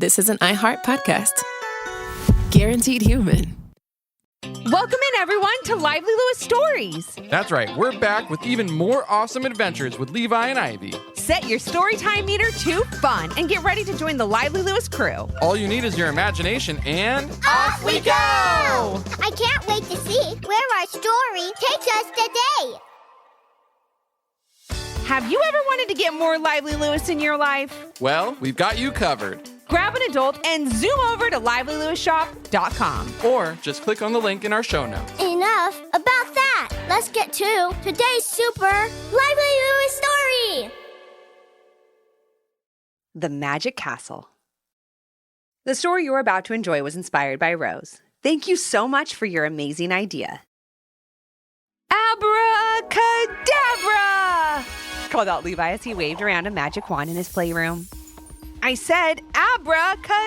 This is an iHeart podcast. Guaranteed human. Welcome in, everyone, to Lively Lewis Stories. That's right. We're back with even more awesome adventures with Levi and Ivy. Set your storytime meter to fun and get ready to join the Lively Lewis crew. All you need is your imagination and... Off we go! I can't wait to see where our story takes us today. Have you ever wanted to get more Lively Lewis in your life? Well, we've got you covered. Grab an adult and zoom over to livelylewisshop.com. Or just click on the link in our show notes. Enough about that. Let's get to today's super Lively Lewis story. The Magic Castle. The story you're about to enjoy was inspired by Rose. Thank you so much for your amazing idea. Abracadabra! Called out Levi as he waved around a magic wand in his playroom. I said abracadabra!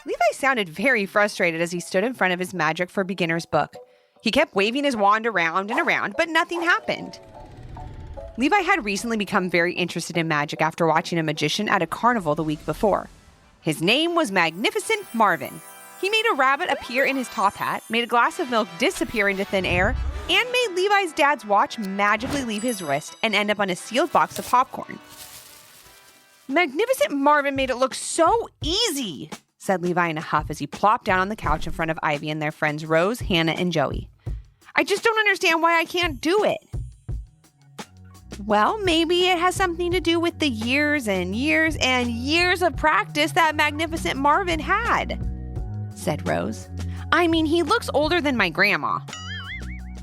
Levi sounded very frustrated as he stood in front of his Magic for Beginners book. He kept waving his wand around and around, but nothing happened. Levi had recently become very interested in magic after watching a magician at a carnival the week before. His name was Magnificent Marvin. He made a rabbit appear in his top hat, made a glass of milk disappear into thin air, and made Levi's dad's watch magically leave his wrist and end up on a sealed box of popcorn. Magnificent Marvin made it look so easy, said Levi in a huff as he plopped down on the couch in front of Ivy and their friends Rose, Hannah, and Joey. I just don't understand why I can't do it. Well, maybe it has something to do with the years and years and years of practice that Magnificent Marvin had, said Rose. I mean, he looks older than my grandma.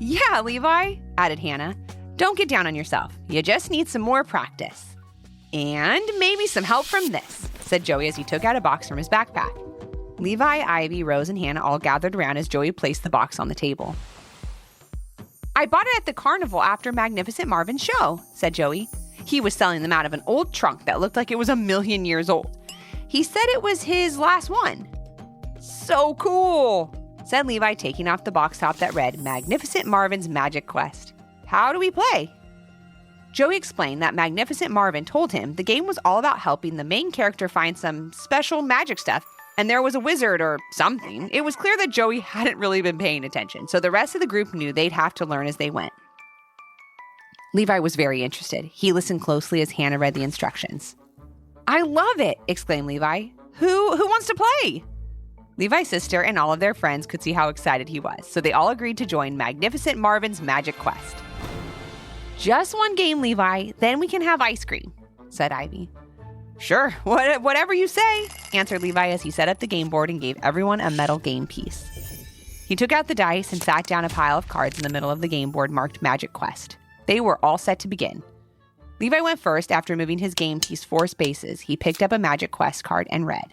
Yeah, Levi, added Hannah. Don't get down on yourself. You just need some more practice. And maybe some help from this, said Joey as he took out a box from his backpack. Levi, Ivy, Rose, and Hannah all gathered around as Joey placed the box on the table. I bought it at the carnival after Magnificent Marvin's show, said Joey. He was selling them out of an old trunk that looked like it was 1,000,000 years old. He said it was his last one. So cool, said Levi, taking off the box top that read Magnificent Marvin's Magic Quest. How do we play? Joey explained that Magnificent Marvin told him the game was all about helping the main character find some special magic stuff, and there was a wizard or something. It was clear that Joey hadn't really been paying attention, so the rest of the group knew they'd have to learn as they went. Levi was very interested. He listened closely as Hannah read the instructions. I love it, exclaimed Levi. Who wants to play? Levi's sister and all of their friends could see how excited he was, so they all agreed to join Magnificent Marvin's Magic Quest. Just one game, Levi, then we can have ice cream, said Ivy. Sure, whatever you say, answered Levi as he set up the game board and gave everyone a metal game piece. He took out the dice and sat down a pile of cards in the middle of the game board marked Magic Quest. They were all set to begin. Levi went first after moving his game piece 4 spaces. He picked up a Magic Quest card and read,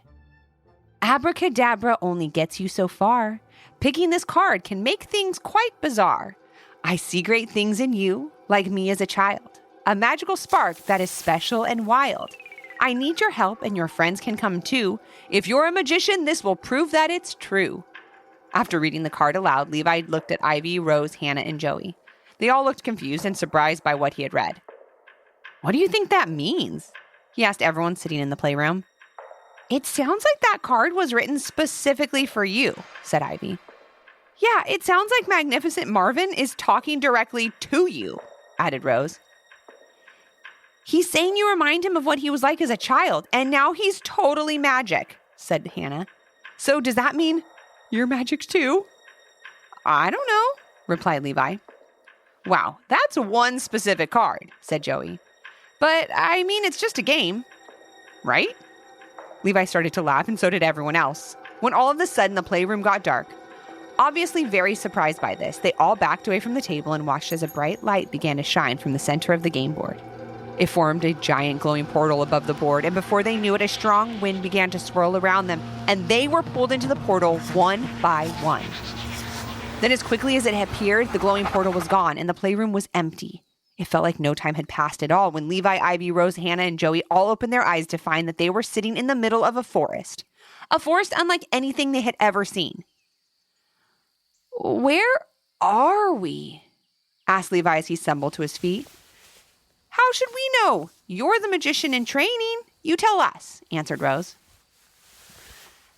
Abracadabra only gets you so far. Picking this card can make things quite bizarre. I see great things in you, like me as a child. A magical spark that is special and wild. I need your help and your friends can come too. If you're a magician, this will prove that it's true. After reading the card aloud, Levi looked at Ivy, Rose, Hannah, and Joey. They all looked confused and surprised by what he had read. What do you think that means? He asked everyone sitting in the playroom. It sounds like that card was written specifically for you, said Ivy. Yeah, it sounds like Magnificent Marvin is talking directly to you, added Rose. He's saying you remind him of what he was like as a child, and now he's totally magic, said Hannah. So does that mean you're magic too? I don't know, replied Levi. Wow, that's one specific card, said Joey. But, I mean, it's just a game, right? Levi started to laugh, and so did everyone else. When all of a sudden the playroom got dark, obviously very surprised by this, they all backed away from the table and watched as a bright light began to shine from the center of the game board. It formed a giant glowing portal above the board, and before they knew it, a strong wind began to swirl around them, and they were pulled into the portal one by one. Then as quickly as it had appeared, the glowing portal was gone, and the playroom was empty. It felt like no time had passed at all when Levi, Ivy, Rose, Hannah, and Joey all opened their eyes to find that they were sitting in the middle of a forest unlike anything they had ever seen. Where are we? Asked Levi as he stumbled to his feet. How should we know? You're the magician in training, You tell us, answered Rose.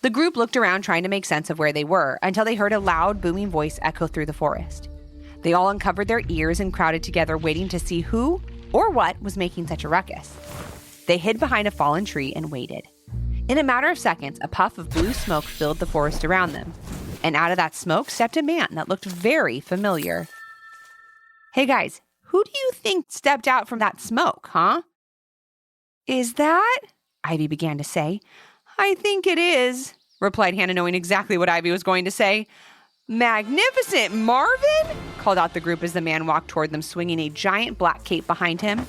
The group looked around trying to make sense of where they were until they heard a loud, booming voice echo through the forest. They all uncovered their ears and crowded together, waiting to see who or what was making such a ruckus. They hid behind a fallen tree and waited. In a matter of seconds, a puff of blue smoke filled the forest around them, and out of that smoke stepped a man that looked very familiar. Hey guys, who do you think stepped out from that smoke, huh? Is that? Ivy began to say. I think it is, replied Hannah, knowing exactly what Ivy was going to say. Magnificent Marvin, called out the group as the man walked toward them, swinging a giant black cape behind him.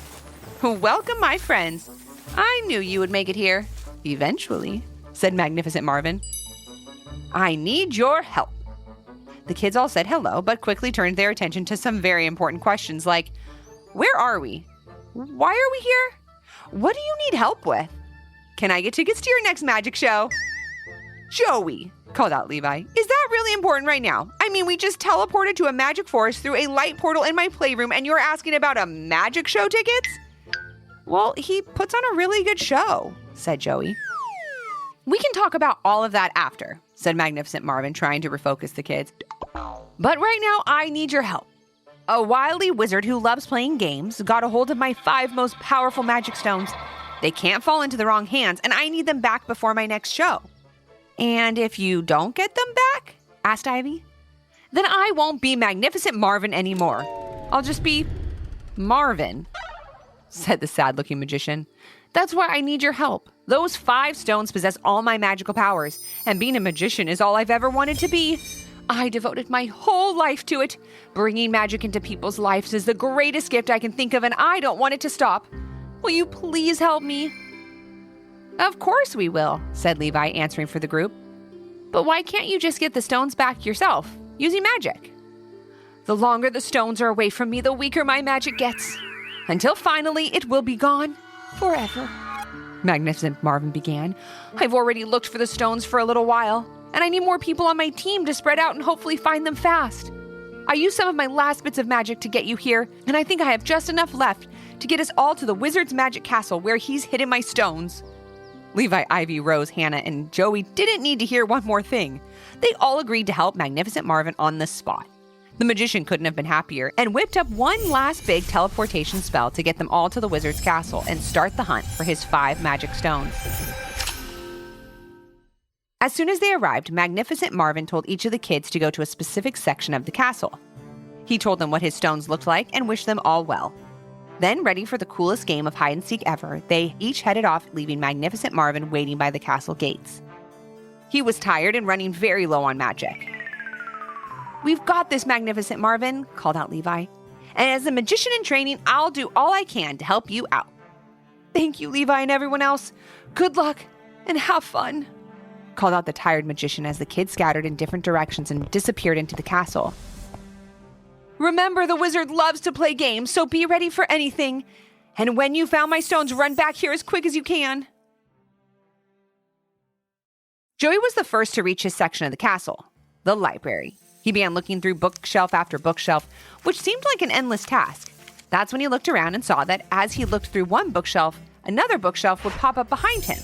Welcome, my friends. I knew you would make it here. Eventually, said Magnificent Marvin. I need your help. The kids all said hello, but quickly turned their attention to some very important questions like, where are we? Why are we here? What do you need help with? Can I get tickets to your next magic show? Joey, called out Levi, is that really important right now? I mean, we just teleported to a magic forest through a light portal in my playroom and you're asking about a magic show tickets? Well, he puts on a really good show, said Joey. We can talk about all of that after, said Magnificent Marvin, trying to refocus the kids. But right now, I need your help. A wily wizard who loves playing games got a hold of my 5 most powerful magic stones. They can't fall into the wrong hands, and I need them back before my next show. And if you don't get them back, asked Ivy, then I won't be Magnificent Marvin anymore. I'll just be Marvin, said the sad-looking magician. That's why I need your help. Those 5 stones possess all my magical powers, and being a magician is all I've ever wanted to be. I devoted my whole life to it. Bringing magic into people's lives is the greatest gift I can think of, and I don't want it to stop. Will you please help me? Of course we will, said Levi, answering for the group. But why can't you just get the stones back yourself, using magic? The longer the stones are away from me, the weaker my magic gets. Until finally it will be gone forever. Magnificent Marvin began. I've already looked for the stones for a little while, and I need more people on my team to spread out and hopefully find them fast. I used some of my last bits of magic to get you here, and I think I have just enough left to get us all to the wizard's magic castle where he's hidden my stones. Levi, Ivy, Rose, Hannah, and Joey didn't need to hear one more thing. They all agreed to help Magnificent Marvin on the spot. The magician couldn't have been happier and whipped up one last big teleportation spell to get them all to the wizard's castle and start the hunt for his 5 magic stones. As soon as they arrived, Magnificent Marvin told each of the kids to go to a specific section of the castle. He told them what his stones looked like and wished them all well. Then, ready for the coolest game of hide-and-seek ever, they each headed off, leaving Magnificent Marvin waiting by the castle gates. He was tired and running very low on magic. We've got this, Magnificent Marvin, called out Levi. And as a magician in training, I'll do all I can to help you out. Thank you, Levi and everyone else. Good luck and have fun, called out the tired magician as the kids scattered in different directions and disappeared into the castle. Remember, the wizard loves to play games, so be ready for anything. And when you found my stones, run back here as quick as you can. Joey was the first to reach his section of the castle, the library. He began looking through bookshelf after bookshelf, which seemed like an endless task. That's when he looked around and saw that as he looked through one bookshelf, another bookshelf would pop up behind him.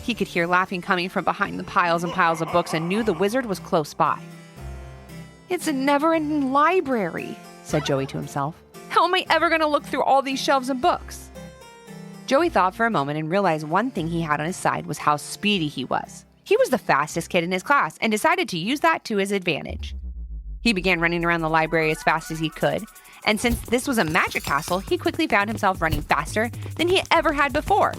He could hear laughing coming from behind the piles and piles of books and knew the wizard was close by. It's a never-ending library, said Joey to himself. How am I ever going to look through all these shelves of books? Joey thought for a moment and realized one thing he had on his side was how speedy he was. He was the fastest kid in his class and decided to use that to his advantage. He began running around the library as fast as he could, and since this was a magic castle, he quickly found himself running faster than he ever had before.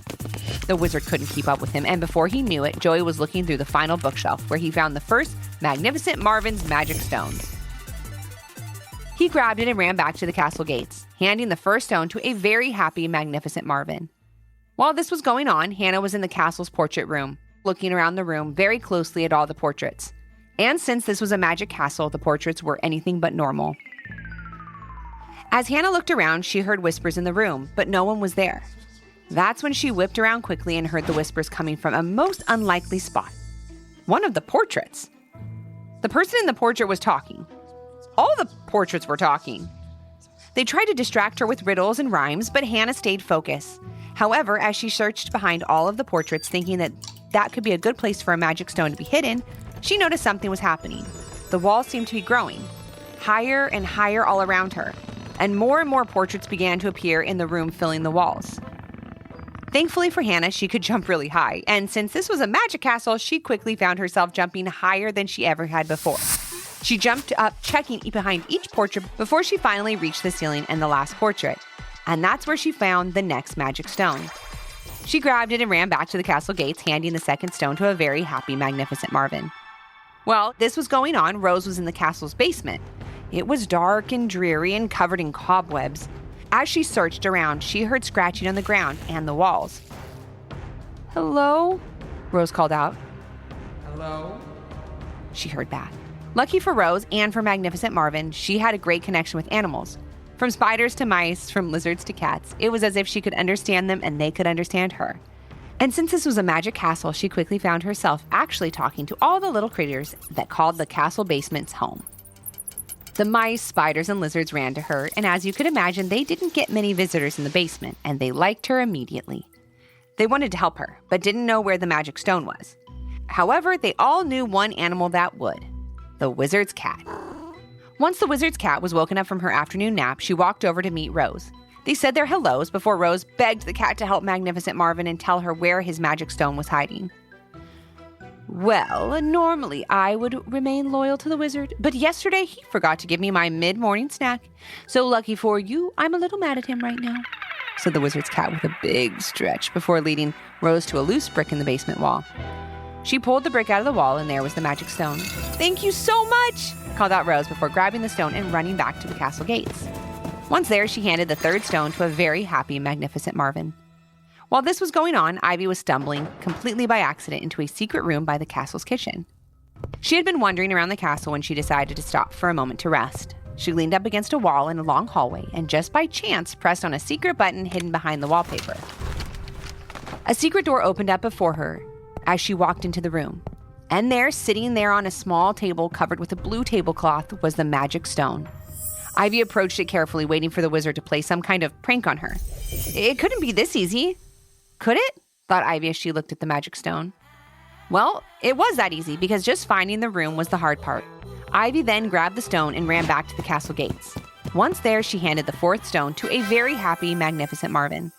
The wizard couldn't keep up with him, and before he knew it, Joey was looking through the final bookshelf where he found the first Magnificent Marvin's magic stones. He grabbed it and ran back to the castle gates, handing the first stone to a very happy Magnificent Marvin. While this was going on, Hannah was in the castle's portrait room, looking around the room very closely at all the portraits. And since this was a magic castle, the portraits were anything but normal. As Hannah looked around, she heard whispers in the room, but no one was there. That's when she whipped around quickly and heard the whispers coming from a most unlikely spot. One of the portraits. The person in the portrait was talking. All the portraits were talking. They tried to distract her with riddles and rhymes, but Hannah stayed focused. However, as she searched behind all of the portraits, thinking that could be a good place for a magic stone to be hidden, she noticed something was happening. The walls seemed to be growing, higher and higher all around her, and more portraits began to appear in the room, filling the walls. Thankfully for Hannah, she could jump really high, and since this was a magic castle, she quickly found herself jumping higher than she ever had before. She jumped up, checking behind each portrait before she finally reached the ceiling and the last portrait. And that's where she found the next magic stone. She grabbed it and ran back to the castle gates, handing the second stone to a very happy, magnificent Marvin. While this was going on, Rose was in the castle's basement. It was dark and dreary and covered in cobwebs. As she searched around, she heard scratching on the ground and the walls. "Hello?" Rose called out. Hello? She heard back. Lucky for Rose and for Magnificent Marvin, she had a great connection with animals. From spiders to mice, from lizards to cats, it was as if she could understand them and they could understand her. And since this was a magic castle, she quickly found herself actually talking to all the little critters that called the castle basements home. The mice, spiders, and lizards ran to her, and as you could imagine, they didn't get many visitors in the basement, and they liked her immediately. They wanted to help her, but didn't know where the magic stone was. However, they all knew one animal that would: the wizard's cat. Once the wizard's cat was woken up from her afternoon nap, she walked over to meet Rose. They said their hellos before Rose begged the cat to help Magnificent Marvin and tell her where his magic stone was hiding. "Well, normally I would remain loyal to the wizard, but yesterday he forgot to give me my mid-morning snack. So lucky for you, I'm a little mad at him right now," said the wizard's cat with a big stretch before leading Rose to a loose brick in the basement wall. She pulled the brick out of the wall, and there was the magic stone. "Thank you so much," called out Rose before grabbing the stone and running back to the castle gates. Once there, she handed the third stone to a very happy, Magnificent Marvin. While this was going on, Ivy was stumbling completely by accident into a secret room by the castle's kitchen. She had been wandering around the castle when she decided to stop for a moment to rest. She leaned up against a wall in a long hallway and just by chance pressed on a secret button hidden behind the wallpaper. A secret door opened up before her as she walked into the room. And there, sitting there on a small table covered with a blue tablecloth, was the magic stone. Ivy approached it carefully, waiting for the wizard to play some kind of prank on her. It couldn't be this easy. Could it? Thought Ivy as she looked at the magic stone. Well, it was that easy because just finding the room was the hard part. Ivy then grabbed the stone and ran back to the castle gates. Once there, she handed the fourth stone to a very happy, Magnificent Marvin.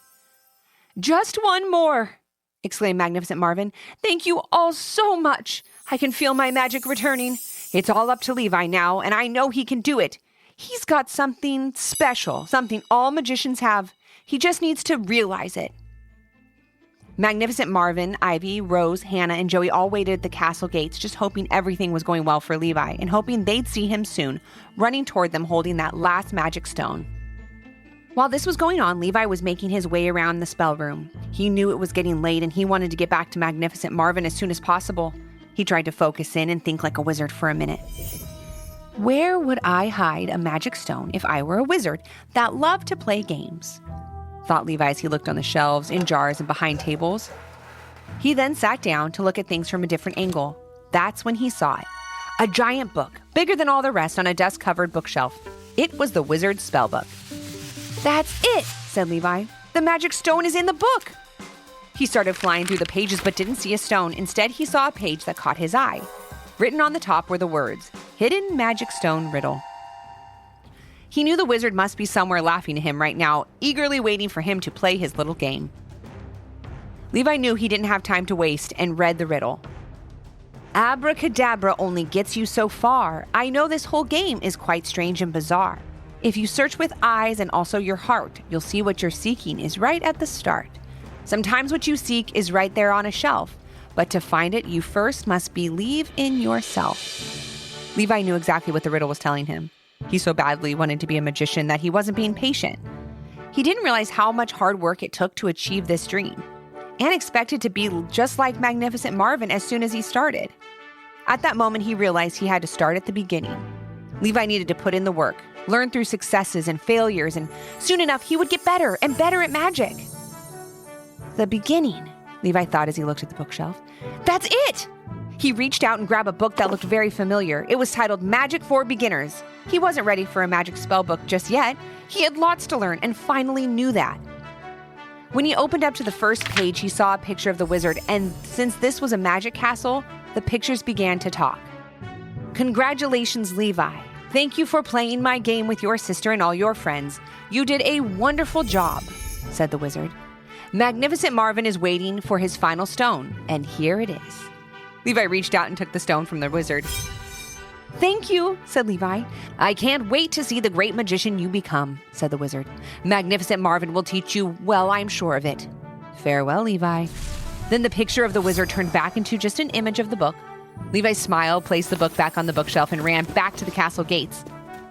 "Just one more," exclaimed Magnificent Marvin. "Thank you all so much. I can feel my magic returning. It's all up to Levi now, and I know he can do it. He's got something special, something all magicians have. He just needs to realize it." Magnificent Marvin, Ivy, Rose, Hannah, and Joey all waited at the castle gates, just hoping everything was going well for Levi and hoping they'd see him soon, running toward them holding that last magic stone. While this was going on, Levi was making his way around the spell room. He knew it was getting late and he wanted to get back to Magnificent Marvin as soon as possible. He tried to focus in and think like a wizard for a minute. "Where would I hide a magic stone if I were a wizard that loved to play games?" thought Levi as he looked on the shelves, in jars, and behind tables. He then sat down to look at things from a different angle. That's when he saw it. A giant book, bigger than all the rest, on a dust-covered bookshelf. It was the wizard's spell book. "That's it," said Levi. "The magic stone is in the book." He started flying through the pages but didn't see a stone. Instead, he saw a page that caught his eye. Written on the top were the words, "Hidden Magic Stone Riddle." He knew the wizard must be somewhere laughing at him right now, eagerly waiting for him to play his little game. Levi knew he didn't have time to waste and read the riddle. "Abracadabra only gets you so far. I know this whole game is quite strange and bizarre. If you search with eyes and also your heart, you'll see what you're seeking is right at the start. Sometimes what you seek is right there on a shelf, but to find it, you first must believe in yourself." Levi knew exactly what the riddle was telling him. He so badly wanted to be a magician that he wasn't being patient. He didn't realize how much hard work it took to achieve this dream, and expected to be just like Magnificent Marvin as soon as he started. At that moment, he realized he had to start at the beginning. Levi needed to put in the work, learn through successes and failures, and soon enough, he would get better and better at magic. "The beginning," Levi thought as he looked at the bookshelf. "That's it!" He reached out and grabbed a book that looked very familiar. It was titled Magic for Beginners. He wasn't ready for a magic spell book just yet. He had lots to learn and finally knew that. When he opened up to the first page, he saw a picture of the wizard, and since this was a magic castle, the pictures began to talk. "Congratulations, Levi. Thank you for playing my game with your sister and all your friends. You did a wonderful job," said the wizard. "Magnificent Marvin is waiting for his final stone, and here it is." Levi reached out and took the stone from the wizard. "Thank you," said Levi. "I can't wait to see the great magician you become," said the wizard. "Magnificent Marvin will teach you well, I'm sure of it. Farewell, Levi." Then the picture of the wizard turned back into just an image of the book. Levi smiled, placed the book back on the bookshelf, and ran back to the castle gates.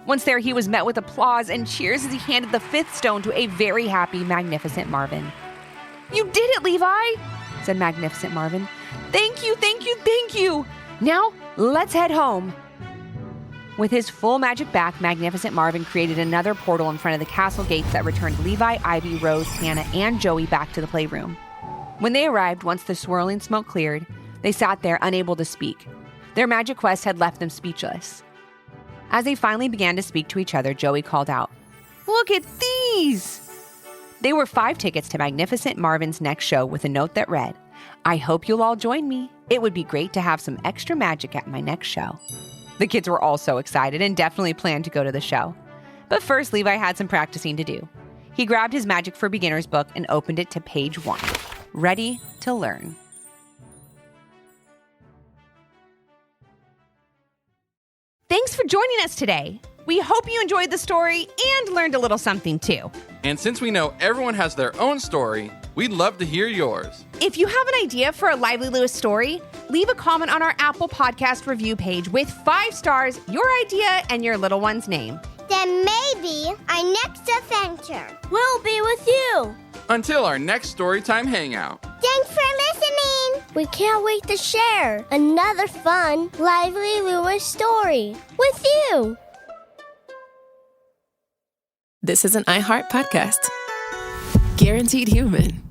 Once there, he was met with applause and cheers as he handed the 5th stone to a very happy, Magnificent Marvin. "You did it, Levi," said Magnificent Marvin. "Thank you, thank you, thank you. Now, let's head home." With his full magic back, Magnificent Marvin created another portal in front of the castle gates that returned Levi, Ivy, Rose, Hannah, and Joey back to the playroom. When they arrived, once the swirling smoke cleared, they sat there unable to speak. Their magic quest had left them speechless. As they finally began to speak to each other, Joey called out, "Look at these!" They were 5 tickets to Magnificent Marvin's next show with a note that read, "I hope you'll all join me. It would be great to have some extra magic at my next show." The kids were all so excited and definitely planned to go to the show. But first, Levi had some practicing to do. He grabbed his Magic for Beginners book and opened it to page 1. Ready to learn. Thanks for joining us today. We hope you enjoyed the story and learned a little something too. And since we know everyone has their own story, we'd love to hear yours. If you have an idea for a Lively Lewis story, leave a comment on our Apple Podcast review page with 5 stars, your idea, and your little one's name. Then maybe our next adventure will be with you. Until our next Storytime Hangout. Thanks for listening. We can't wait to share another fun Lively Lewis story with you. This is an iHeart podcast. Guaranteed human.